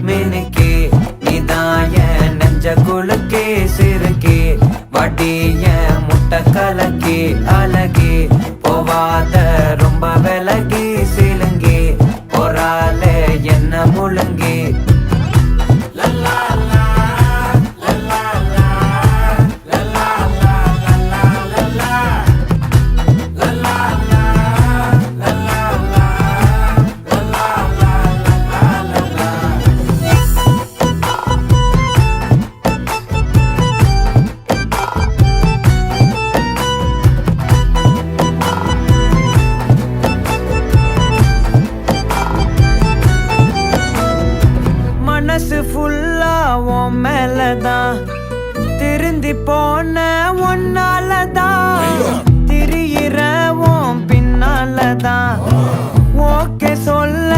மினுக்கே நீதாய நெஞ்ச குலுக்கே சிறுக்கே வடிய முட்டை கலக்கே அழகே போவாத ரொம்ப விலகி சிலுங்கி பொறால என்ன முழுங்கி மனசு ஃபுல்லா உன் மேலதான் திருந்தி போன ஒன்னாலதான் திரியிற உன் பின்னாலதான் ஓகே சொல்ல